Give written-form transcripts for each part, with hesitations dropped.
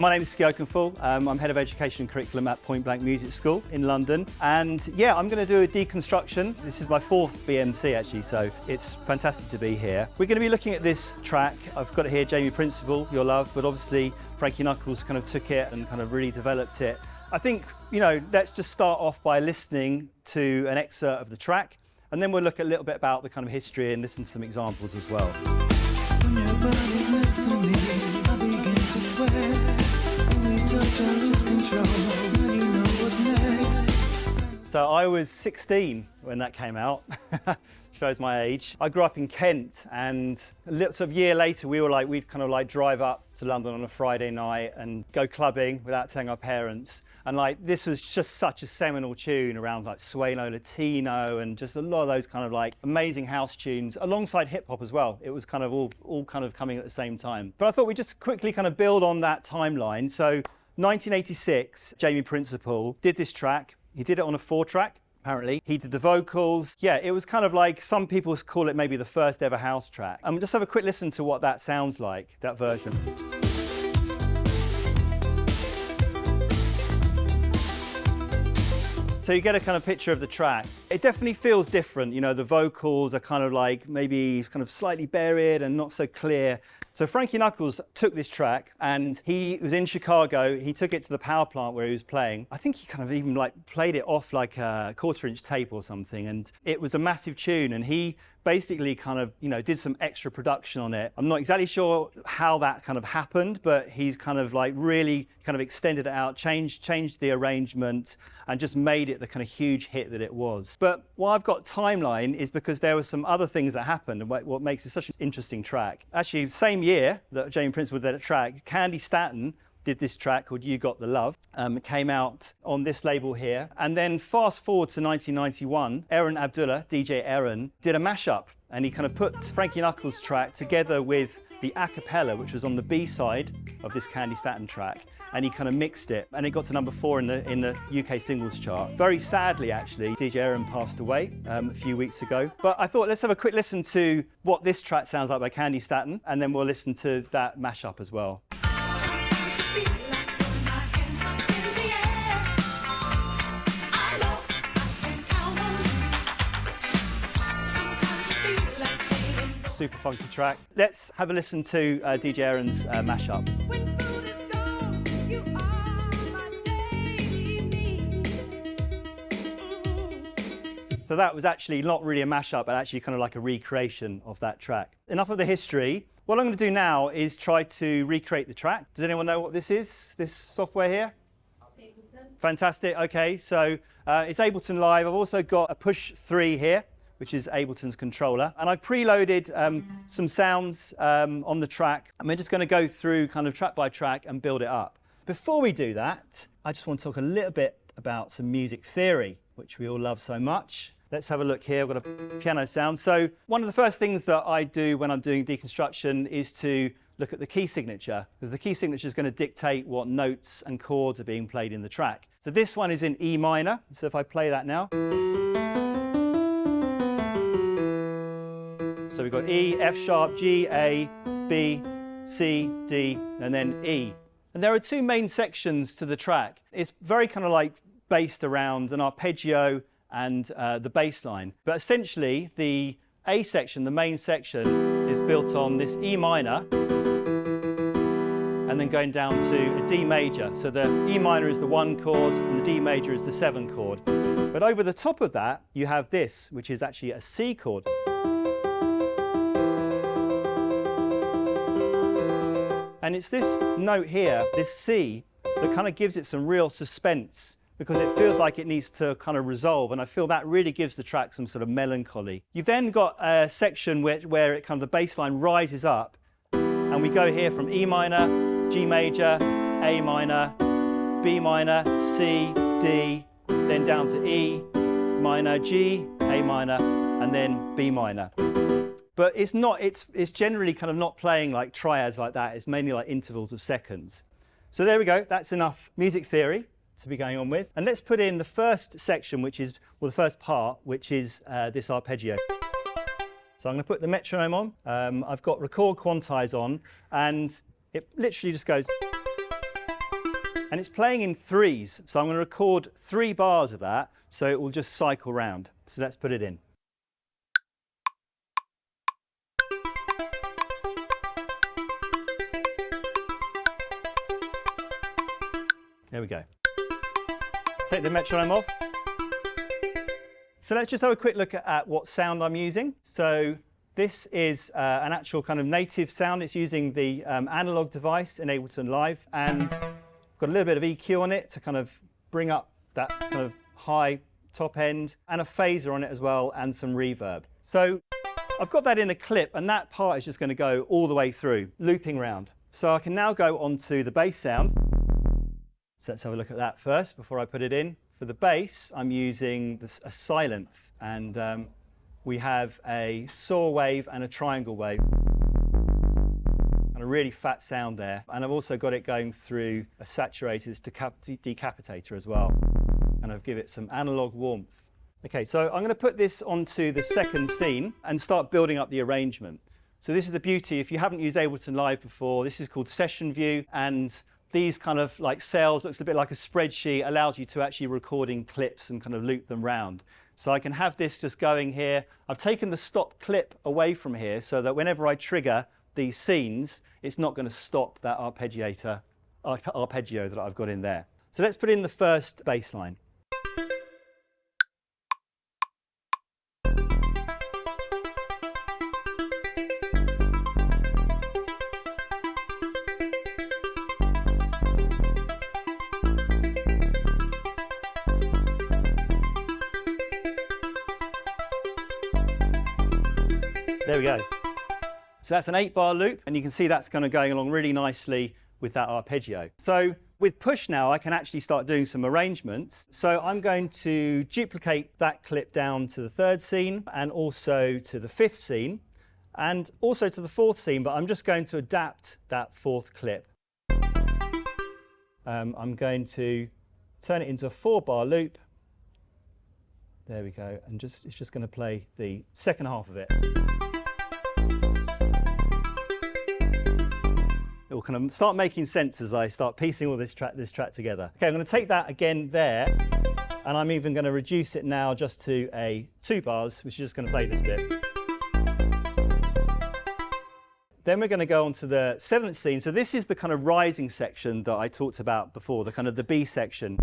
My name is Oakenfull. I'm Head of Education and Curriculum at Point Blank Music School in London. And yeah, I'm going to do a deconstruction. This is my 4th BMC actually, so it's fantastic to be here. We're going to be looking at this track. I've got it here, Jamie Principle, Your Love, but obviously Frankie Knuckles kind of took it and kind of really developed it. I think, let's just start off by listening to an excerpt of the track, and then we'll look a little bit about the kind of history and listen to some examples as well. When your body's next to me, I begin to sweat. So I was 16 when that came out, shows my age. I grew up in Kent, and a little sort of year later we'd kind of drive up to London on a Friday night and go clubbing without telling our parents. And this was just such a seminal tune around Sueno Latino and just a lot of those kind of amazing house tunes alongside hip hop as well. It was kind of all kind of coming at the same time. But I thought we'd just quickly kind of build on that timeline. So 1986, Jamie Principle did this track. He did it on a 4-track, apparently. He did the vocals. Yeah, it was kind of some people call it maybe the first ever house track. And we'll just have a quick listen to what that sounds like, that version. So you get a kind of picture of the track. It definitely feels different. The vocals are kind of maybe kind of slightly buried and not so clear. So Frankie Knuckles took this track and he was in Chicago. He took it to the power plant where he was playing. I think he kind of even played it off like a 1/4-inch tape or something. And it was a massive tune. And he basically kind of, did some extra production on it. I'm not exactly sure how that kind of happened, but he's kind of really kind of extended it out, changed the arrangement and just made it the kind of huge hit that it was. But why I've got timeline is because there were some other things that happened and what makes it such an interesting track. Actually, same year that Jamie Principle did that track, Candy Staton did this track called You Got the Love. It came out on this label here. And then fast forward to 1991, Aaron Abdullah, DJ Aaron, did a mashup. And he kind of put Frankie Knuckles' track together with the a cappella, which was on the B-side of this Candy Staton track. And he kind of mixed it. And it got to number 4 in the UK singles chart. Very sadly, actually, DJ Aaron passed away a few weeks ago. But I thought, let's have a quick listen to what this track sounds like by Candy Staton. And then we'll listen to that mashup as well. Super funky track. Let's have a listen to DJ Aaron's mashup. So that was actually not really a mashup, but actually kind of like a recreation of that track. Enough of the history. What I'm going to do now is try to recreate the track. Does anyone know what this is, this software here? Ableton. Fantastic. Okay, so it's Ableton Live. I've also got a Push 3 here, which is Ableton's controller. And I've preloaded some sounds on the track. And we're just going to go through kind of track by track and build it up. Before we do that, I just want to talk a little bit about some music theory, which we all love so much. Let's have a look here. We've got a piano sound. So one of the first things that I do when I'm doing deconstruction is to look at the key signature, because the key signature is going to dictate what notes and chords are being played in the track. So this one is in E minor. So if I play that now. So we've got E, F sharp, G, A, B, C, D, and then E. And there are 2 main sections to the track. It's very kind of based around an arpeggio and the bass line. But essentially, the A section, the main section, is built on this E minor and then going down to a D major. So the E minor is the 1 chord and the D major is the 7 chord. But over the top of that, you have this, which is actually a C chord. And it's this note here, this C, that kind of gives it some real suspense because it feels like it needs to kind of resolve, and I feel that really gives the track some sort of melancholy. You've then got a section where it kind of the bass line rises up, and we go here from E minor, G major, A minor, B minor, C, D, then down to E minor, G, A minor, and then B minor. But it's generally kind of not playing like triads like that. It's mainly like intervals of seconds. So there we go. That's enough music theory to be going on with. And let's put in the first section, which is, well, the first part, which is this arpeggio. So I'm going to put the metronome on. I've got record quantize on, and it literally just goes. And it's playing in threes, so I'm going to record 3 bars of that, so it will just cycle round. So let's put it in. There we go. Take the metronome off. So let's just have a quick look at what sound I'm using. So this is an actual kind of native sound. It's using the analog device in Ableton Live, and got a little bit of EQ on it to kind of bring up that kind of high top end, and a phaser on it as well, and some reverb. So I've got that in a clip, and that part is just going to go all the way through, looping round. So I can now go onto the bass sound. So let's have a look at that first before I put it in. For the bass, I'm using a silenth, and we have a saw wave and a triangle wave. And a really fat sound there. And I've also got it going through a saturated decapitator as well. And I've given it some analog warmth. Okay, so I'm going to put this onto the second scene and start building up the arrangement. So this is the beauty. If you haven't used Ableton Live before, this is called Session View, and these kind of like cells, looks a bit like a spreadsheet, allows you to actually recording clips and kind of loop them round. So I can have this just going here. I've taken the stop clip away from here so that whenever I trigger these scenes, it's not going to stop that arpeggio that I've got in there. So let's put in the first bass line. There we go. So that's an 8-bar loop, and you can see that's kind of going along really nicely with that arpeggio. So with push now, I can actually start doing some arrangements. So I'm going to duplicate that clip down to the 3rd scene, and also to the 5th scene, and also to the 4th scene, but I'm just going to adapt that 4th clip. I'm going to turn it into a 4-bar loop. There we go, and it's just going to play the second half of it. It will kind of start making sense as I start piecing all this track together. Okay, I'm going to take that again there, and I'm even going to reduce it now just to a 2 bars, which is just going to play this bit. Then we're going to go on to the 7th scene. So this is the kind of rising section that I talked about before, the kind of the B section.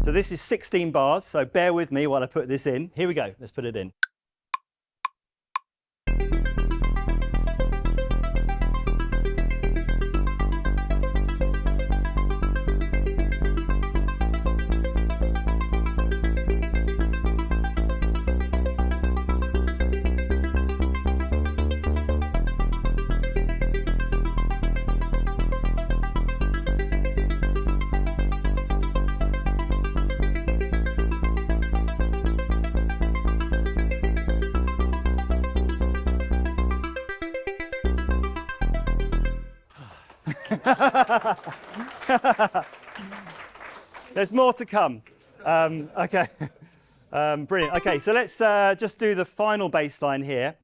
So this is 16 bars, so bear with me while I put this in. Here we go, let's put it in. There's more to come. Okay, brilliant. Okay, so let's just do the final bass line here.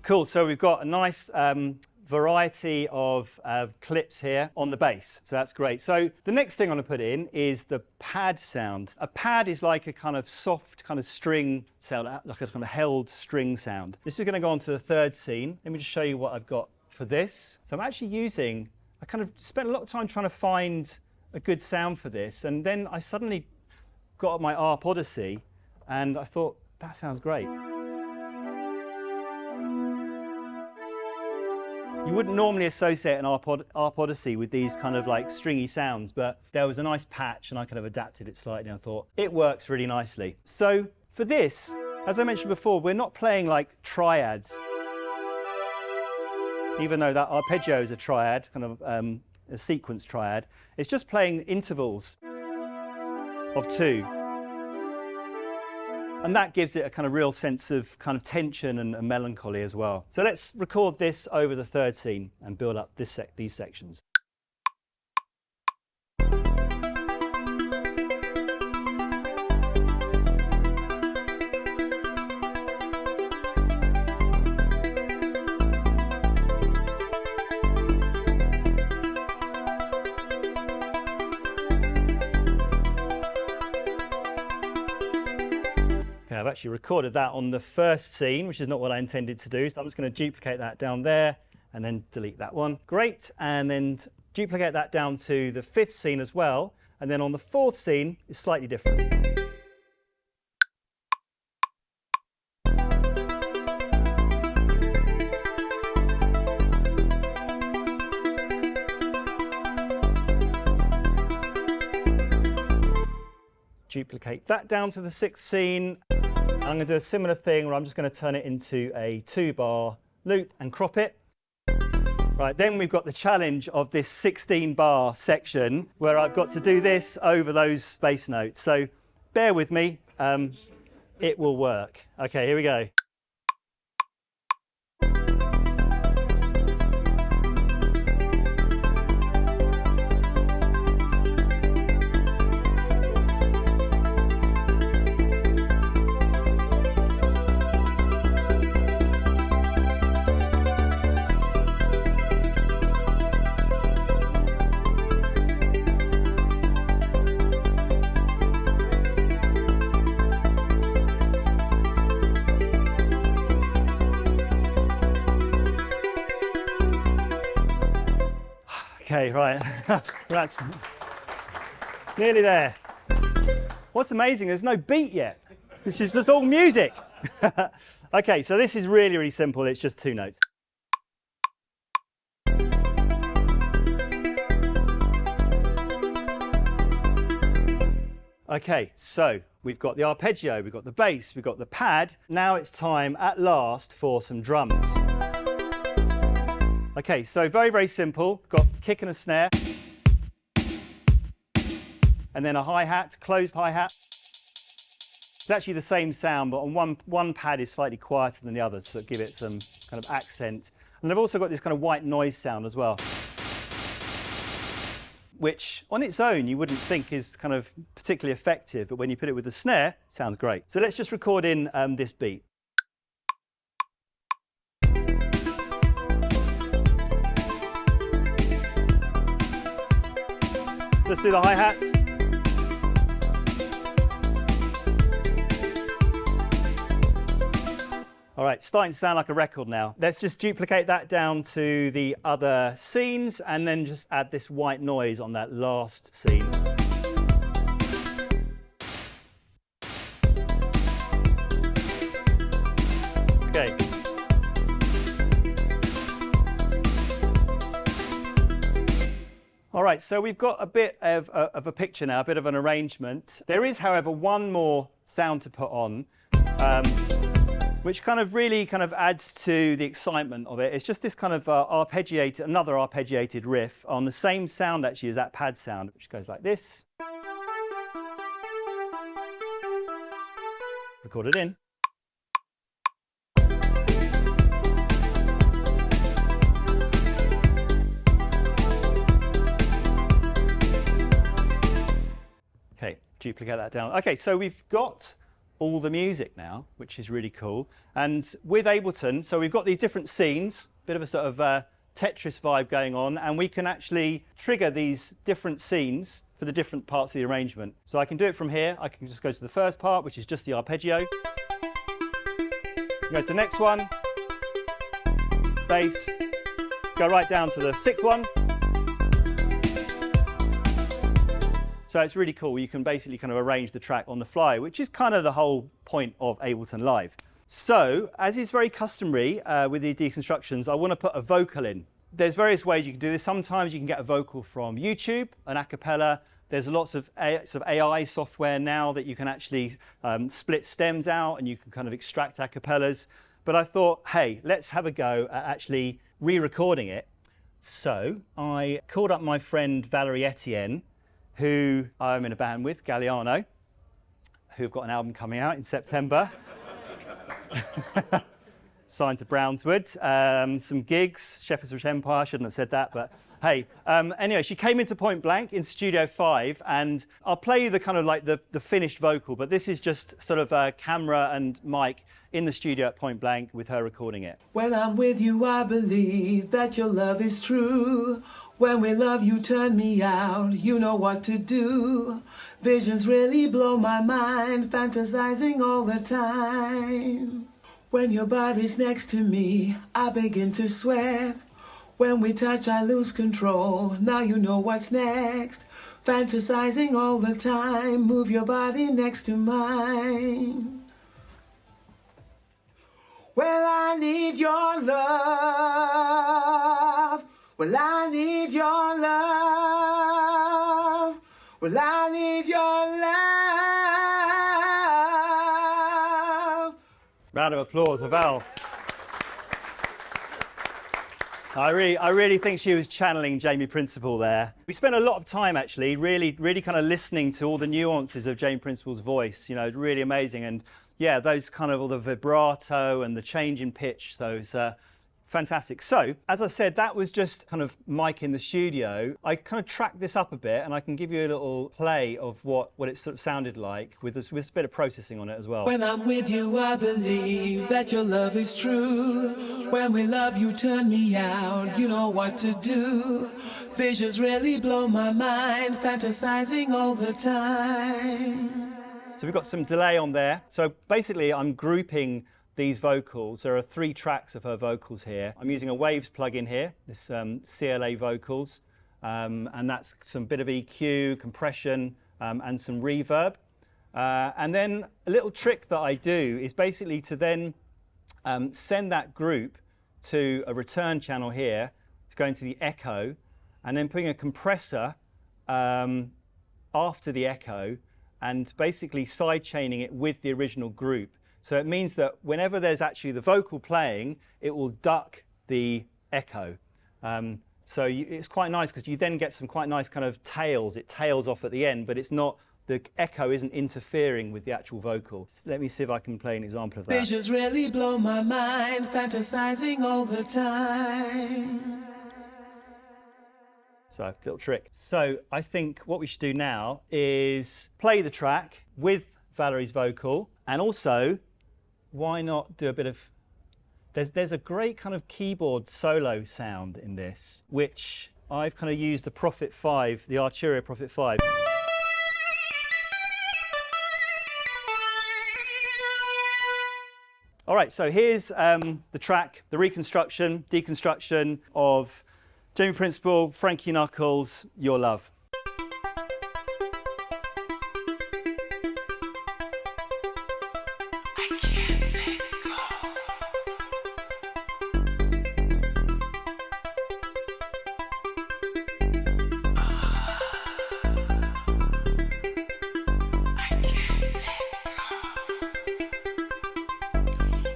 Cool, so we've got a nice variety of clips here on the bass, so that's great. So the next thing I'm going to put in is the pad sound. A pad is like a kind of soft kind of string sound, like a kind of held string sound. This is going to go on to the 3rd scene. Let me just show you what I've got for this. So I'm actually using, I kind of spent a lot of time trying to find a good sound for this, and then I suddenly got up my ARP Odyssey, and I thought, that sounds great. You wouldn't normally associate an ARP Odyssey with these kind of like stringy sounds, but there was a nice patch and I kind of adapted it slightly, and I thought it works really nicely. So for this, as I mentioned before, we're not playing like triads, even though that arpeggio is a triad, kind of a sequence triad. It's just playing intervals of 2. And that gives it a kind of real sense of kind of tension and melancholy as well. So let's record this over the 3rd scene and build up these sections. Okay, I've actually recorded that on the first scene, which is not what I intended to do. So I'm just going to duplicate that down there and then delete that one. Great. And then duplicate that down to the 5th scene as well. And then on the 4th scene, it's slightly different. Duplicate that down to the 6th scene. I'm going to do a similar thing where I'm just going to turn it into a 2-bar loop and crop it. Right, then we've got the challenge of this 16-bar section where I've got to do this over those bass notes. So bear with me, it will work. Okay, here we go. Okay, right, that's nearly there. What's amazing, there's no beat yet. This is just all music. Okay, so this is really, really simple. It's just 2 notes. Okay, so we've got the arpeggio, we've got the bass, we've got the pad. Now it's time at last for some drums. Okay, so very, very simple. Got a kick and a snare. And then a hi-hat, closed hi-hat. It's actually the same sound, but on one pad is slightly quieter than the other, so give it some kind of accent. And I've also got this kind of white noise sound as well, which on its own you wouldn't think is kind of particularly effective, but when you put it with the snare, it sounds great. So let's just record in this beat. Let's do the hi-hats. All right, starting to sound like a record now. Let's just duplicate that down to the other scenes and then just add this white noise on that last scene. Okay. All right, so we've got a bit of a picture now, a bit of an arrangement. There is, however, one more sound to put on, which kind of really adds to the excitement of it. It's just this kind of another arpeggiated riff on the same sound actually as that pad sound, which goes like this. Record it in. Okay, duplicate that down. Okay, so we've got all the music now, which is really cool. And with Ableton, so we've got these different scenes, bit of a sort of Tetris vibe going on, and we can actually trigger these different scenes for the different parts of the arrangement. So I can do it from here. I can just go to the first part, which is just the arpeggio. Go to the next one, bass, go right down to the 6th one. So it's really cool. You can basically kind of arrange the track on the fly, which is kind of the whole point of Ableton Live. So, as is very customary with these deconstructions, I want to put a vocal in. There's various ways you can do this. Sometimes you can get a vocal from YouTube, an a cappella. There's lots of sort of AI software now that you can actually split stems out and you can kind of extract a cappellas. But I thought, hey, let's have a go at actually re-recording it. So I called up my friend Valerie Etienne, who I'm in a band with, Galliano, who've got an album coming out in September. Signed to Brownswood, some gigs, Shepherd's Bush Empire, shouldn't have said that, but hey. Anyway, she came into Point Blank in Studio 5, and I'll play you the kind of like the finished vocal, but this is just sort of a camera and mic in the studio at Point Blank with her recording it. When I'm with you, I believe that your love is true. When we love, you turn me out, you know what to do. Visions really blow my mind, fantasizing all the time. When your body's next to me, I begin to sweat. When we touch, I lose control. Now you know what's next. Fantasizing all the time, move your body next to mine. Well, I need your love. Well, I need your love. Well, I need your love. Round of applause for Val. I really think she was channeling Jamie Principle there. We spent a lot of time actually really kind of listening to all the nuances of Jamie Principle's voice, you know, really amazing. And yeah, those kind of all the vibrato and the change in pitch, those fantastic. So, as I said, that was just kind of Mike in the studio. I kind of tracked this up a bit and I can give you a little play of what it sort of sounded like with a bit of processing on it as well. When I'm with you, I believe that your love is true. When we love, you turn me out, you know what to do. Visions really blow my mind, fantasizing all the time. So we've got some delay on there. So basically I'm grouping these vocals. There are 3 tracks of her vocals here. I'm using a Waves plugin here, this CLA vocals, and that's some bit of EQ, compression, and some reverb. And then a little trick that I do is basically to then send that group to a return channel here, going to the echo, and then putting a compressor after the echo, and basically side chaining it with the original group. So it means that whenever there's actually the vocal playing, it will duck the echo. It's quite nice because you then get some quite nice kind of tails. It tails off at the end, but it's not, the echo isn't interfering with the actual vocal. Let me see if I can play an example of that. Visions really blow my mind, fantasizing all the time. So, little trick. So I think what we should do now is play the track with Valerie's vocal, and also, why not do a bit of, there's a great kind of keyboard solo sound in this, which I've kind of used the Prophet 5, the Arturia Prophet 5. All right, so here's the track, the reconstruction, deconstruction of Jamie Principle, Frankie Knuckles, Your Love.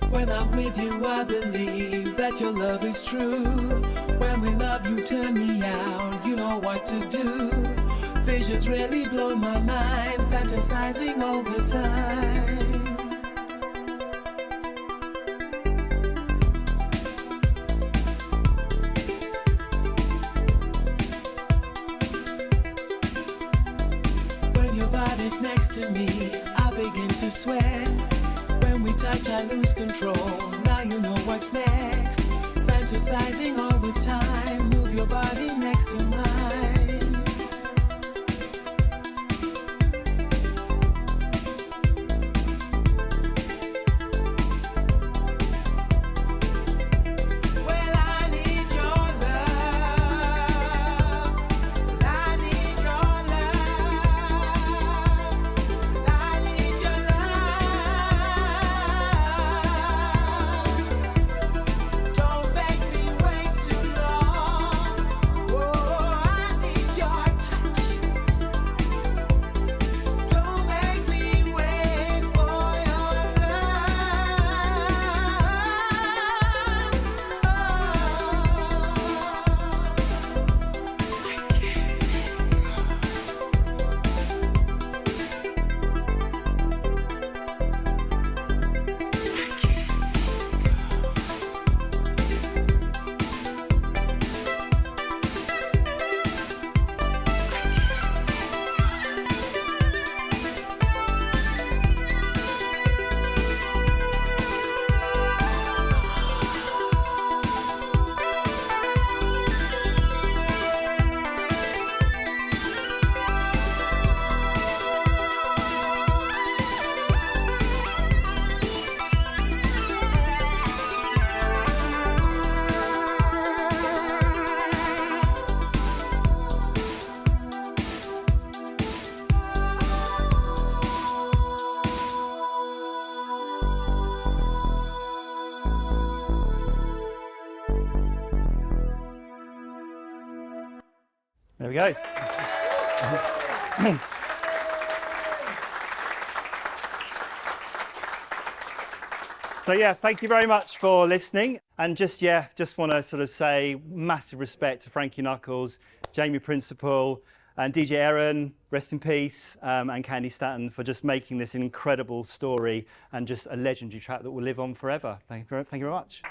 When I'm with you, I believe that your love is true. When we love, you turn me out, you know what to do. Visions really blow my mind, fantasizing all the time. When your body's next to me, I begin to sweat. When we touch, I lose control. Now you know what's next. Fantasizing all the time. Move your body next to mine. Well, I need your love. Well, I need your love. Well, I need your love. Don't make me wait too long. Oh, I need we go. So yeah, thank you very much for listening. And just want to sort of say massive respect to Frankie Knuckles, Jamie Principal, and DJ Aaron, rest in peace, and Candy Stanton for just making this an incredible story and just a legendary track that will live on forever. Thank you very much.